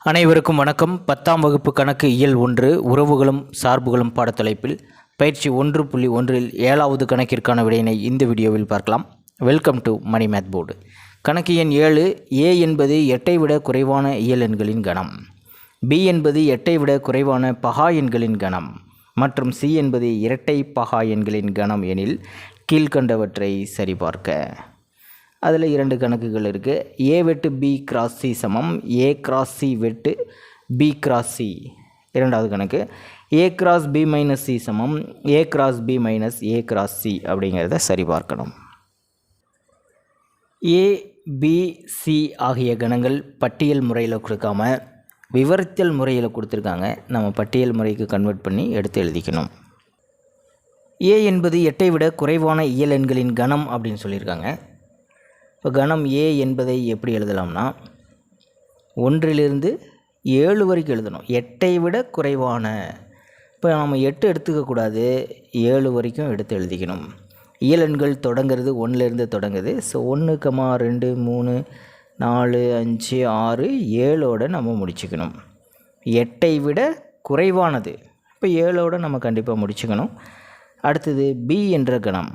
அனைவருக்கும் வணக்கம். 10ஆம் வகுப்பு கணக்கு இயல் 1 உறவுகளும் சார்புகளும் பாடத்தலைப்பில் பயிற்சி 1.1இல் 7வது கணக்கிற்கான விடையினை இந்த வீடியோவில் பார்க்கலாம். Welcome to Mani math board. கணக்கு எண் 7. A என்பது 8ஐ விட குறைவான இயல் எண்களின் கணம், B என்பது 8ஐ விட குறைவான பகா எண்களின் கணம் மற்றும் C என்பது இரட்டை பகா எண்களின் கணம் எனில் கீழ்கண்டவற்றை சரிபார்க்க. அதில் 2 கணக்குகள் இருக்குது. A வெட்டு B கிராஸ் C சமம் A கிராஸ் C வெட்டு B கிராஸ் C. இரண்டாவது கணக்கு A cross B minus C சமம் A cross B minus A cross C அப்படிங்கிறத சரிபார்க்கணும். A B C ஆகிய கணங்கள் பட்டியல் முறையில் கொடுக்காம விவரித்தல் முறையில் கொடுத்துருக்காங்க. நம்ம பட்டியல் முறைக்கு கன்வெர்ட் பண்ணி எடுத்து எழுதிக்கணும். A என்பது 8ஐ விட குறைவான இயல் எண்களின் கணம் அப்படின்னு சொல்லியிருக்காங்க. இப்போ கணம் A என்பதை எப்படி எழுதலாம்னா 1லிருந்து 7 வரைக்கும் எழுதணும். 8ஐ விட குறைவான, இப்போ நம்ம 8 எடுத்துக்கக்கூடாது, 7 வரைக்கும் எடுத்து எழுதிக்கணும். இயல் எண்கள் தொடங்கிறது 1லேருந்து தொடங்குது. ஸோ 1, 2, 3, 4, 5, 6, 7ஓடு நம்ம முடிச்சுக்கணும். 8ஐ விட குறைவானது, இப்போ 7ஓடு நம்ம கண்டிப்பாக முடிச்சுக்கணும். அடுத்தது B என்ற கணம்.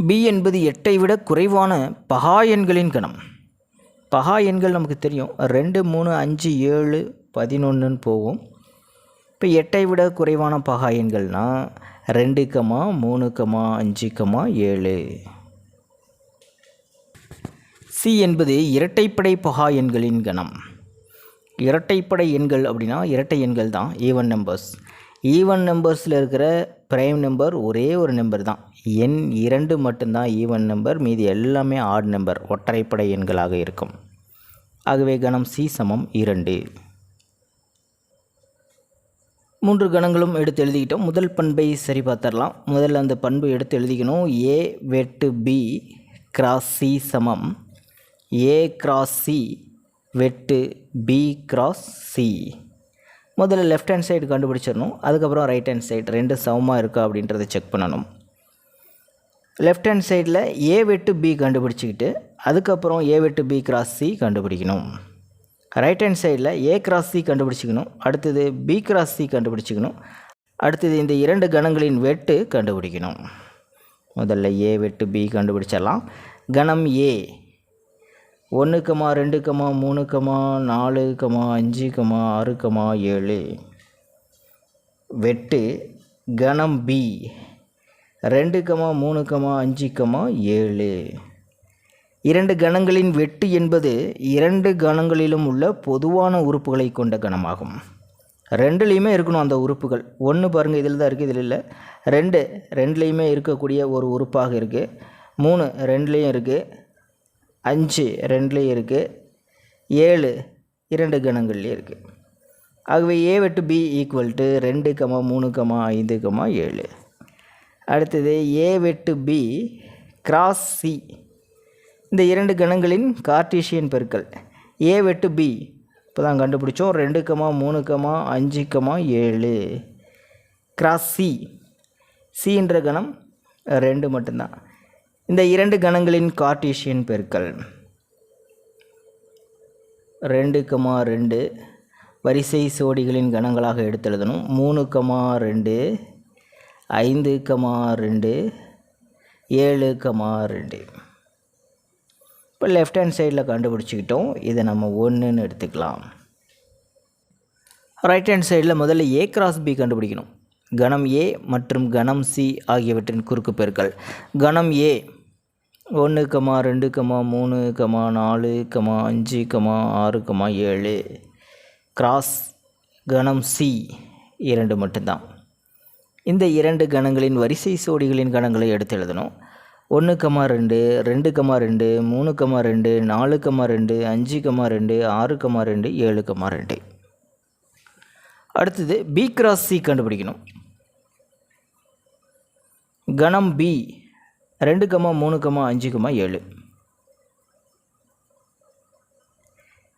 B என்பது 8ஐ விட குறைவான பகா எண்களின் கணம். பகா எண்கள் நமக்கு தெரியும், 2, 3, 5, 7, 11ன்னு போகும். இப்போ 8ஐ விட குறைவான பகா எண்கள்னால் 2, 3, 5, 7. C என்பது இரட்டைப்படை பகா எண்களின் கணம். இரட்டைப்படை எண்கள் அப்படின்னா இரட்டை எண்கள் தான் ஈவன் நம்பர்ஸ். ஈவன் நம்பர்ஸில் இருக்கிற ப்ரைம் நம்பர் ஒரே ஒரு நம்பர் தான், எண் 2 மட்டும்தான் ஈவன் நம்பர், மீதி எல்லாமே ஆட் நம்பர், ஒற்றைப்படை எண்களாக இருக்கும். ஆகவே கணம் C சமம் 2. 3 கணங்களும் எடுத்து எழுதிக்கிட்டோம். முதல் பண்பை சரி பார்த்துடலாம். முதல்ல அந்த பண்பு எடுத்து எழுதிக்கணும். A வெட்டு B கிராஸ் C சமம் A கிராஸ் C வெட்டு B கிராஸ் C. முதல்ல லெஃப்ட் ஹேண்ட் சைடு கண்டுபிடிச்சிடணும். அதுக்கப்புறம் ரைட் ஹேண்ட் சைடு ரெண்டு சமமாக இருக்கா அப்படின்றத செக் பண்ணணும். லெஃப்ட் ஹேண்ட் சைடில் A வெட்டு B கண்டுபிடிச்சிக்கிட்டு அதுக்கப்புறம் A வெட்டு B கிராஸ் C கண்டுபிடிக்கணும். ரைட் ஹேண்ட் சைடில் A கிராஸ் C கண்டுபிடிச்சிக்கணும், அடுத்தது B கிராஸ் C கண்டுபிடிச்சிக்கணும், அடுத்தது இந்த 2 கணங்களின் வெட்டு கண்டுபிடிக்கணும். முதல்ல A வெட்டு B கண்டுபிடிச்சிடலாம். கணம் A 1, 2, 3, 4, 5, 6, 7 வெட்டு கணம் B 2, 3, 5, 7. 2 கணங்களின் வெட்டு என்பது 2 கணங்களிலும் உள்ள பொதுவான உறுப்புகளை கொண்ட கணமாகும். 2லேயுமே இருக்கணும் அந்த உறுப்புகள். 1 பாருங்கள் இதில் தான் இருக்குது, இதில் இல்லை. 2லேயுமே இருக்கக்கூடிய ஒரு உறுப்பாக இருக்குது. 3 2லேயும் இருக்குது, 5 2லேயும் இருக்குது, 7 2 கணங்கள்லேயும் இருக்குது. ஆகவே A வெட்டு B ஈக்குவல் டு 2, 3, 5, 7. அடுத்தது A வெட்டு B கிராஸ் C. இந்த 2 கணங்களின் கார்ட்டீசியன் பெருக்கல் A வெட்டு B இப்போ தான் கண்டுபிடிச்சோம். 2, 3, 5, 7 கிராஸ் C. Cன்ற கணம் 2 மட்டும்தான். இந்த 2 கணங்களின் கார்ட்டீசியன் பெருக்கல் 2, 2 வரிசை சோடிகளின் கணங்களாக எடுத்து எழுதணும். 3, 2 5, 2 7, 2. இப்போ லெஃப்ட் ஹேண்ட் சைடில் கண்டுபிடிச்சிக்கிட்டோம். இதை நம்ம 1ன்னு எடுத்துக்கலாம். ரைட் ஹேண்ட் சைடில் முதல்ல A கிராஸ் B கண்டுபிடிக்கணும். கணம் A மற்றும் கணம் C ஆகியவற்றின் குறுக்கு பெருக்கல். கணம் A 1, 2, 3, 4, 5, 6, 7 கிராஸ் கணம் C 2 மட்டும்தான். இந்த 2 கணங்களின் வரிசை சோடிகளின் கணங்களை எடுத்து எழுதணும். 1, 2, 2, 2, 3, 2, 4, 2, 5, 2, 6, 2, 7, 2. அடுத்தது B கிராஸ் C கண்டுபிடிக்கணும். கணம் B 2, 3, 5, 7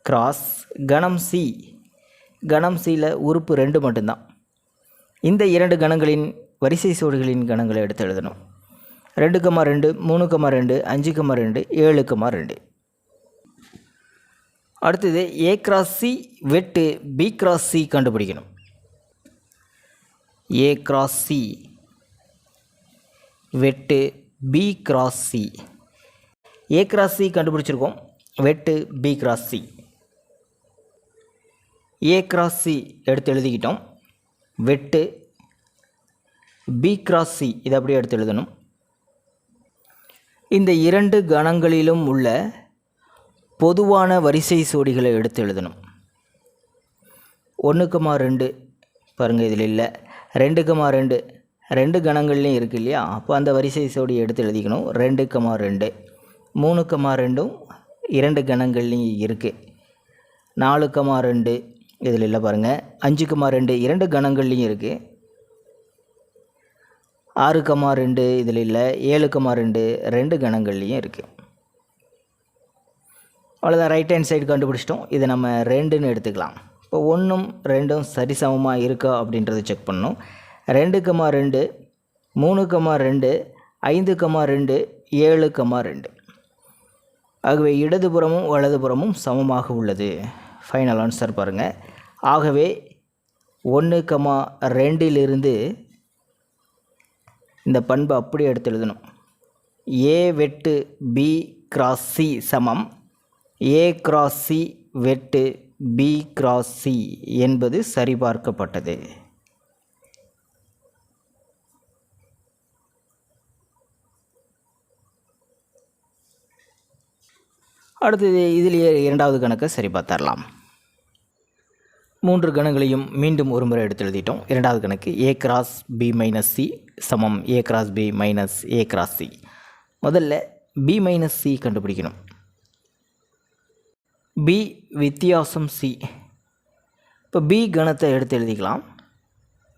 கிராஸ் கணம் C. கணம் Cயில் உறுப்பு 2 மட்டும்தான். இந்த 2 கணங்களின் வரிசை சோடுகளின் கணங்களை எடுத்து எழுதணும். 2, 2, 3, 2, 5, 2, 7, 2. அடுத்தது ஏ கிராஸ் சி வெட்டு பி கிராஸ் சி கண்டுபிடிக்கணும். ஏ கிராஸ் சி வெட்டு B cross C. A cross C கண்டுபிடிச்சிருக்கோம், வெட்டு B cross C. A cross C எடுத்து எழுதிக்கிட்டோம், வெட்டு பி கிராஸ் சி இதை அப்படியே எடுத்து எழுதணும். இந்த இரண்டு கணங்களிலும் உள்ள பொதுவான வரிசை சோடிகளை எடுத்து எழுதணும். 1,2 பாருங்கள், இதில் இல்லை. 2,2 ரெண்டு கணங்கள்லையும் இருக்குது இல்லையா, அப்போ அந்த வரிசை சோடி எடுத்து எழுதிக்கணும். 2,2 3,2 இரண்டு கணங்கள்லையும் இருக்குது. 4,2 இதில் இல்லை பாருங்கள். 5,2 இரண்டு கணங்கள்லையும் இருக்குது. 6,2 இதில் இல்லை. 7,2 ரெண்டு கணங்கள்லையும் இருக்குது. அவ்வளோதான், ரைட் ஹேண்ட் சைடு கண்டுபிடிச்சிட்டோம். இதை நம்ம 2ன்னு எடுத்துக்கலாம். இப்போ 1ம் 2ம் சரிசமமாக இருக்கா அப்படின்றத செக் பண்ணணும். 2,2 3,2 5,2 7,2. ஆகவே இடதுபுறமும் வலதுபுறமும் சமமாக உள்ளது. ஃபைனல் ஆன்சர் பாருங்கள். ஆகவே 1,2லிருந்து இந்த பண்பை அப்படியே எடுத்து எழுதணும். ஏ வெட்டு பி கிராஸ் சி சமம் ஏ கிராஸ் சி வெட்டு பி கிராஸ் சி என்பது சரிபார்க்கப்பட்டது. அடுத்தது இதிலேயே இரண்டாவது கணக்கை சரி பார்த்தரலாம். 3 கணங்களையும் மீண்டும் ஒரு முறை எடுத்து எழுதிட்டோம். இரண்டாவது கணக்கு A cross B minus C சமம் A cross B minus A cross C. முதல்ல பி மைனஸ் சி கண்டுபிடிக்கணும். பி வித்தியாசம் சி. இப்போ பி கணத்தை எடுத்து எழுதிக்கலாம்.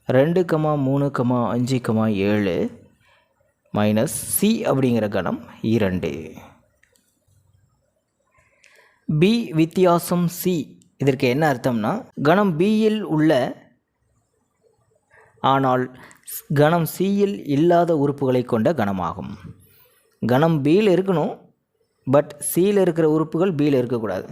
2, 3, 5, 7 மைனஸ் சி அப்படிங்கிற கணம் 2. பி வித்தியாசம் சி இதற்கு என்ன அர்த்தம்னா, கணம் பியில் உள்ள ஆனால் கணம் சியில் இல்லாத உறுப்புகளை கொண்ட கணமாகும். கணம் பியில் இருக்கணும், பட் சியில் இருக்கிற உறுப்புகள் பியில் இருக்கக்கூடாது.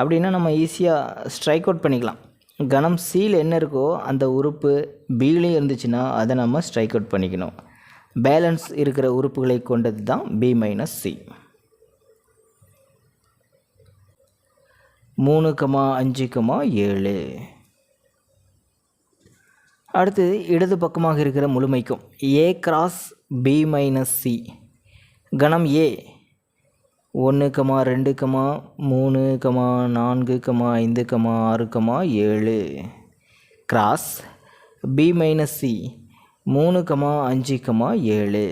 அப்படின்னா நம்ம ஈஸியாக ஸ்ட்ரைக் அவுட் பண்ணிக்கலாம். கணம் சியில் என்ன இருக்கோ அந்த உறுப்பு பியிலையும் இருந்துச்சுன்னா அதை நம்ம ஸ்ட்ரைக் அவுட் பண்ணிக்கணும். பேலன்ஸ் இருக்கிற உறுப்புகளை கொண்டது தான் பி மைனஸ் சி. 3, 5, 7. அடுத்தது இடது பக்கமாக இருக்கிற முழுமைக்கும் A cross B minus C. கணம் A 1, 2, 3, 4, 5, 6, 7 cross B minus C 3, 5, 7.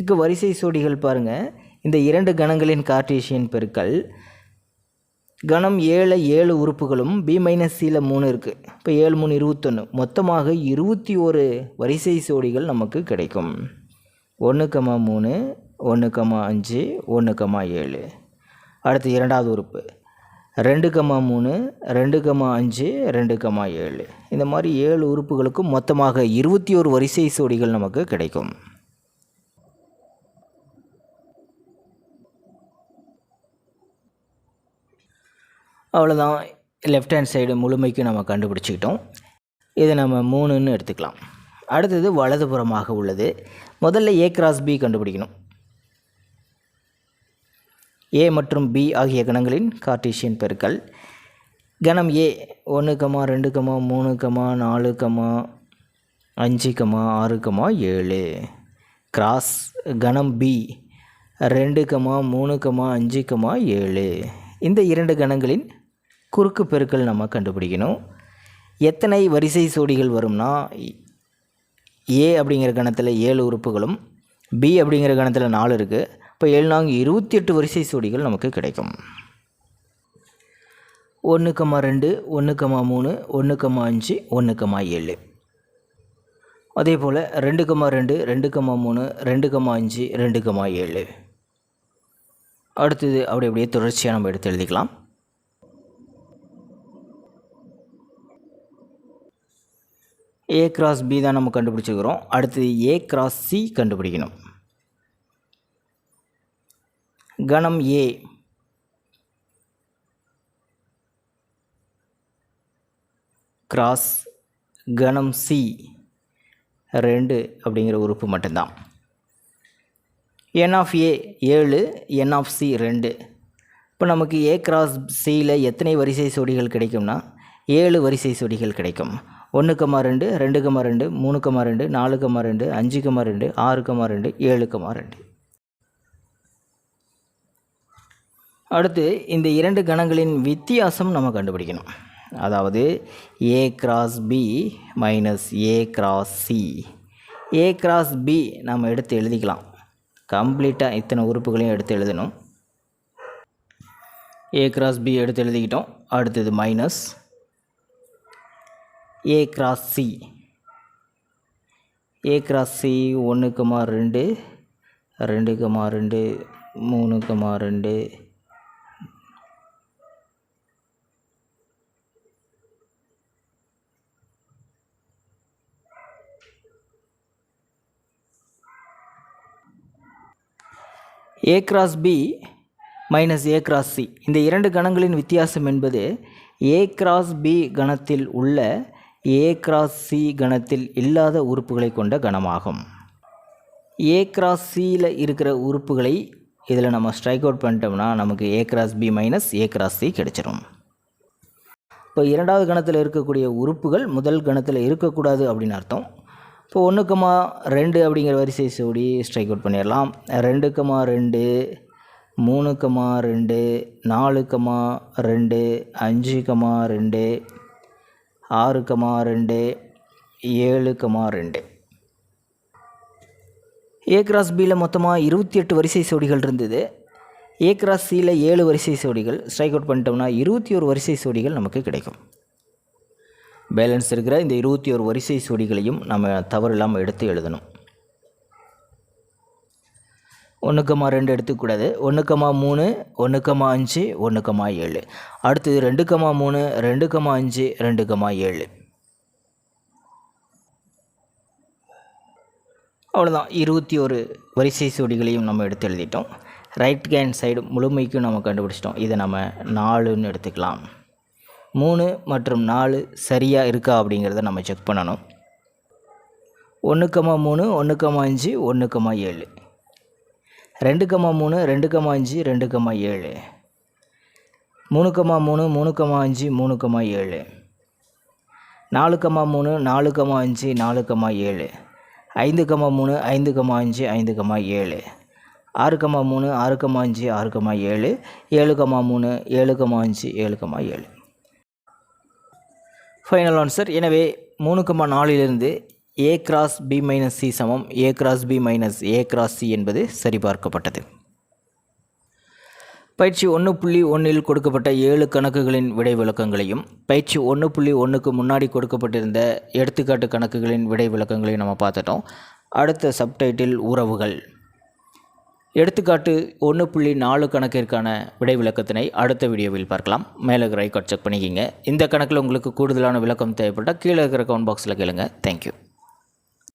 இதுக்கு வரிசை சோடிகள் பாருங்கள். இந்த இரண்டு கணங்களின் கார்ட்டீசியன் பெருக்கல். கணம் 7 உறுப்புகளும் பி மைனஸ் சியில் 3 இருக்குது. இப்போ 7, 3, 21. மொத்தமாக 21 வரிசை சோடிகள் நமக்கு கிடைக்கும். 1, 3, 1, 5, 1, 7. அடுத்து இரண்டாவது உறுப்பு 2, 3, 2, 5, 2, 7. இந்த மாதிரி 7 உறுப்புகளுக்கும் மொத்தமாக 21 வரிசை சோடிகள் நமக்கு கிடைக்கும். அவ்வளோதான், லெஃப்ட் ஹேண்ட் சைடு முழுமைக்கு நம்ம கண்டுபிடிச்சிக்கிட்டோம். இதை நம்ம 3ன்னு எடுத்துக்கலாம். அடுத்தது வலதுபுறமாக உள்ளது. முதல்ல ஏ கிராஸ் பி கண்டுபிடிக்கணும். ஏ மற்றும் பி ஆகிய கணங்களின் கார்ட்டீசியன் பெருக்கல். கணம் ஏ 1, 2, 3, 4, 5, 6, 7 கிராஸ் கணம் பி 2, 3, 5, 7. இந்த இரண்டு கணங்களின் குறுக்கு பெருக்கல் நம்ம கண்டுபிடிக்கணும். எத்தனை வரிசை சோடிகள் வரும்னா, ஏ அப்படிங்கிற கணத்தில் 7 உறுப்புகளும் பி அப்படிங்கிற கணத்தில் 4 இருக்குது. இப்போ 7 4 28 வரிசை சோடிகள் நமக்கு கிடைக்கும். 1, 2, 1, 3, 1, 5, 1, 7. அதே போல் 2, 2, 2, 3, 2, 5, 2, 7. அடுத்தது அப்படியே தொடர்ச்சியாக நம்ம எடுத்து எழுதிக்கலாம். ஏ கிராஸ் பி தான் நம்ம கண்டுபிடிச்சிக்கிறோம். அடுத்தது ஏ கிராஸ் சி கண்டுபிடிக்கணும். கணம் ஏ கிராஸ் கணம் சி 2 அப்படிங்கிற உறுப்பு மட்டும்தான். n of A 7, n of C 2. இப்போ நமக்கு ஏ கிராஸ் சியில் எத்தனை வரிசை சொடிகள் கிடைக்கும்னா 7 வரிசை சொடிகள் கிடைக்கும். 1, 2, 2, 2, 3, 2, 4, 2, 5, 2, 6, 2, 7, 2. அடுத்து இந்த இரண்டு கணங்களின் வித்தியாசம் நம்ம கண்டுபிடிக்கணும். அதாவது A cross B minus A cross C. A cross B நம்ம எடுத்து எழுதிக்கலாம். கம்ப்ளீட்டாக இத்தனை உறுப்புகளையும் எடுத்து எழுதணும். ஏ கிராஸ் பி எடுத்து எழுதிக்கிட்டோம். அடுத்தது minus A cross C. A cross C 1, 2, 2, 2, 3, 2. A cross B minus A cross C. இந்த இரண்டு கணங்களின் வித்தியாசம் என்பது ஏ கிராஸ் பி கணத்தில் உள்ள ஏ கிராஸ் சி கணத்தில் இல்லாத உறுப்புகளை கொண்ட கணமாகும். ஏ கிராஸ் சியில் இருக்கிற உறுப்புகளை இதில் நம்ம ஸ்ட்ரைக் அவுட் பண்ணிட்டோம்னா நமக்கு A cross B minus A cross C கிடைச்சிரும். இப்போ இரண்டாவது கணத்தில் இருக்கக்கூடிய உறுப்புகள் முதல் கணத்தில் இருக்கக்கூடாது அப்படின்னு அர்த்தம். இப்போ 1, 2 அப்படிங்கிற வரிசை சோடி ஸ்ட்ரைக் அவுட் பண்ணிடலாம். 2, 2, 3, 2, 4, 2, 5, 2, 6, 2, 7, 2. ஏ கிராஸ் பியில் மொத்தமாக 28 வரிசை சோடிகள் இருந்தது. ஏ கிராஸ் சியில் 7 வரிசை சோடிகள் ஸ்ட்ரைக் அவுட் பண்ணிட்டோம்னா 21 வரிசை சோடிகள் நமக்கு கிடைக்கும். பேலன்ஸ் இருக்கிற இந்த 21 வரிசை சோடிகளையும் நம்ம தவறு இல்லாமல் எடுத்து எழுதணும். 1, 2 எடுத்துக்கூடாது. 1, 3, 1, 5, 1, 7. அடுத்தது 2, 3, 2, 5, 2, 7. அவ்வளோதான். 21 வரிசை சோடிகளையும் நம்ம எடுத்து எழுதிட்டோம். ரைட் ஹேண்ட் சைடு முழுமைக்கும் நம்ம கண்டுபிடிச்சிட்டோம். இதை நம்ம 4ன்னு எடுத்துக்கலாம். 3 மற்றும் 4 சரியாக இருக்கா அப்படிங்கிறத நம்ம செக் பண்ணணும். 1, 3, 1, 5, 1, 7. 2, 3, 2, 5, 2, 7. 3, 3, 3, 5, 3, 7. 4, 3, 4, 5, 4, 7. 5, 3, 5, 5, 5, 7. 6, 3, 6, 5, 6, 7. 7, 3, 7, 5, 7, 7. Final answer. எனவே 3, 4லிருந்து A cross B minus C சமம் A cross B minus A cross C என்பது சரிபார்க்கப்பட்டது. பயிற்சி 1.1இல் கொடுக்கப்பட்ட 7 கணக்குகளின் விடை விளக்கங்களையும் பயிற்சி 1.1க்கு முன்னாடி கொடுக்கப்பட்டிருந்த எடுத்துக்காட்டு கணக்குகளின் விடை விளக்கங்களையும் நம்ம பார்த்துட்டோம். அடுத்த சப்டைட்டில் உறவுகள். எடுத்துக்காட்டு 1.4 கணக்கிற்கான விடை விளக்கத்தினை அடுத்த வீடியோவில் பார்க்கலாம். மேலே இருக்கிற ஐகார்ட் செக் பண்ணிக்கிங்க. இந்த கணக்கில் உங்களுக்கு கூடுதலான விளக்கம் தேவைப்பட்டால் கீழே இருக்கிற கமெண்ட் பாக்ஸில் கேளுங்க. தேங்க்யூ.